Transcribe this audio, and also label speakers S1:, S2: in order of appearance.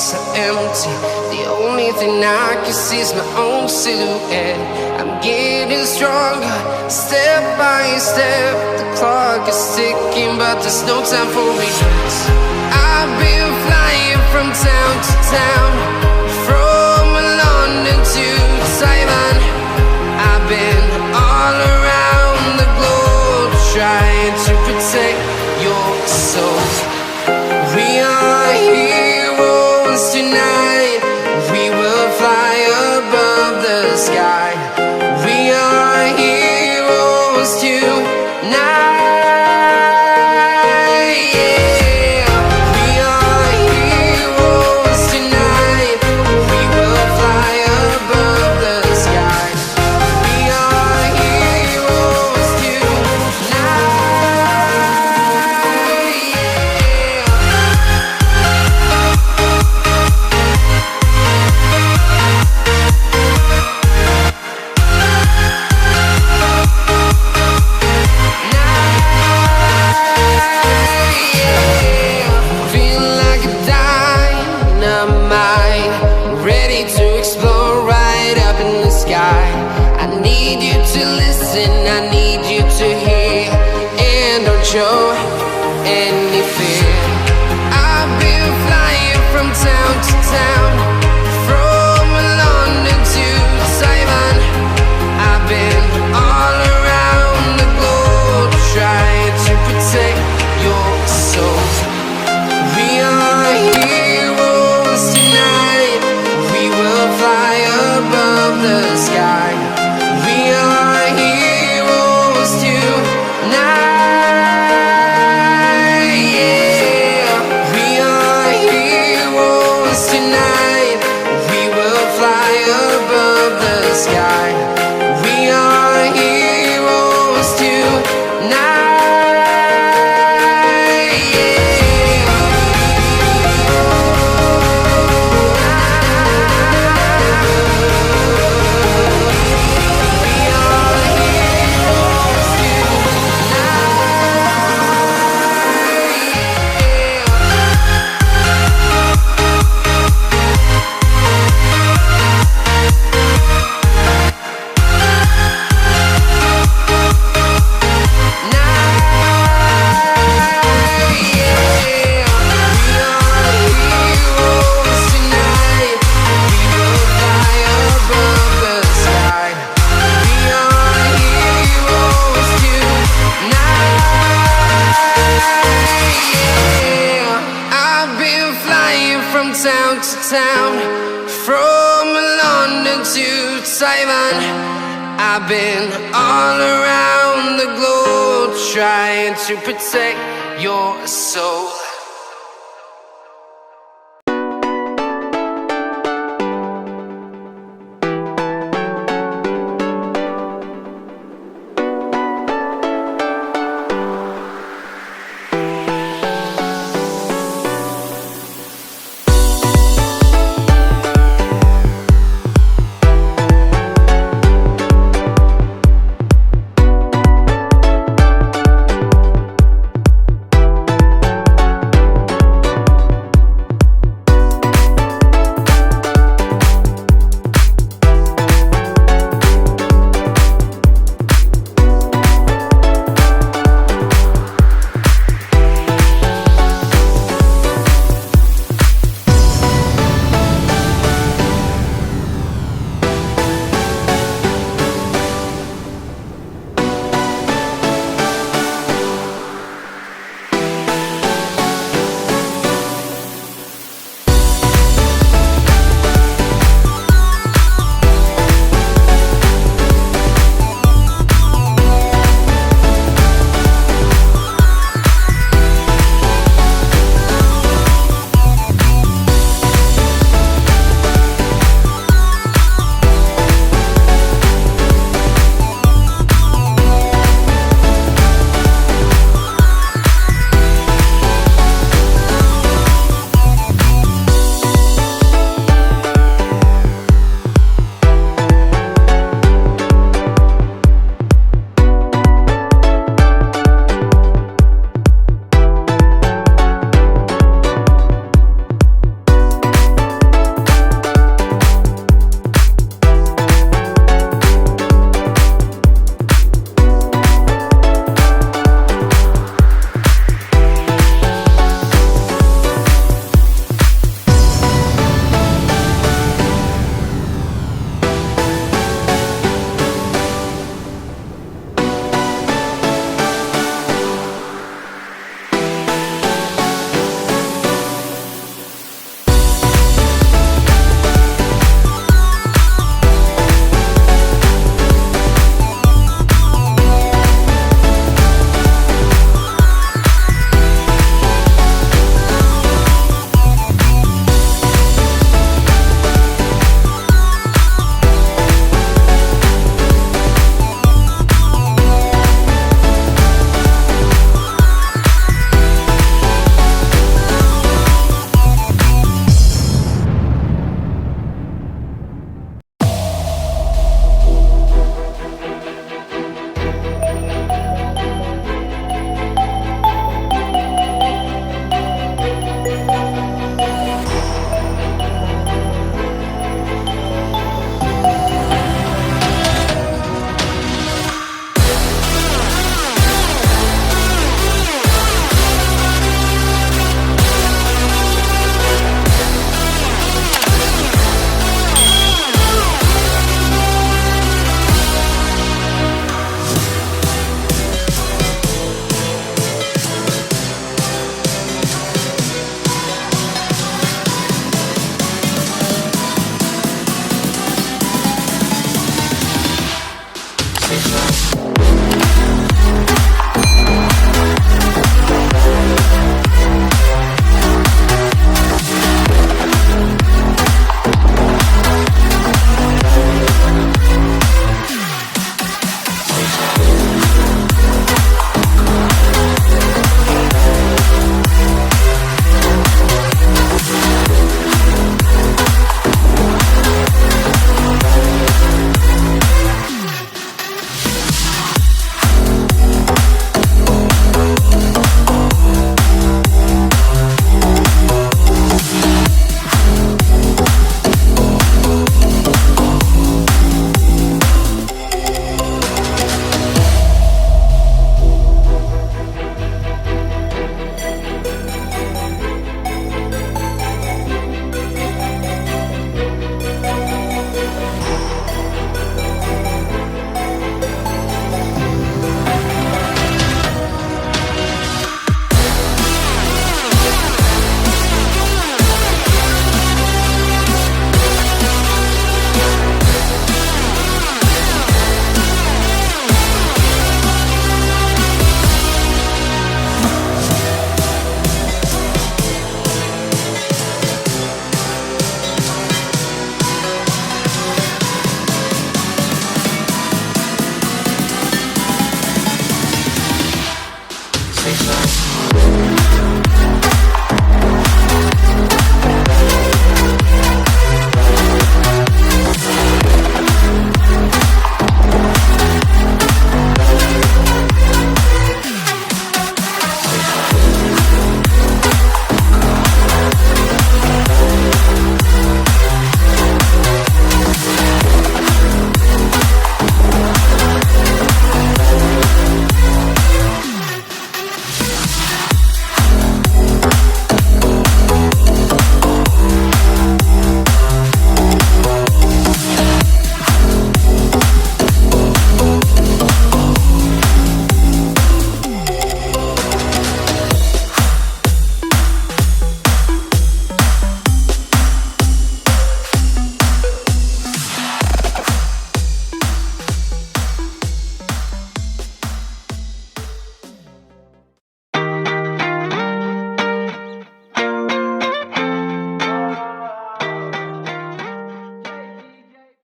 S1: so empty. The only thing I can see is my own silhouette. I'm getting stronger, step by step. The clock is ticking, but there's no time for regrets. I've been flying from town to town, from London to Taiwan. I've been all around the globe, trying to protect your soul. We are heroes tonight. We will fly above the sky. We are heroes tonight. Show any fear. I've been flying from town to town, from London to Taiwan. I've been all around the globe, trying to protect your soul. We are heroes tonight. We will fly above the sky. We are heroes tonight. I've been all around the globe, trying to protect your soul.